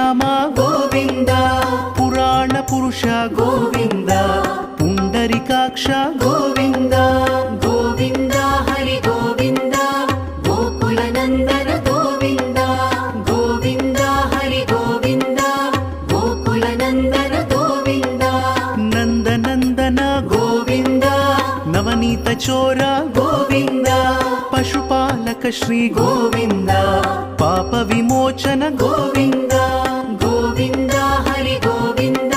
శ్రీరామ గోవింద పురాణ పురుష గోవింద పుండరికాక్ష గోవింద గోవింద హరి గోవింద గోకుల నందన గోవింద గోవింద హరి గోవింద గోకుల నందన గోవింద నందనందన గోవింద నవనీత చోర గోవింద పశుపాలక శ్రీ గోవింద పాప విమోచన గోవింద గోవింద హరి గోవింద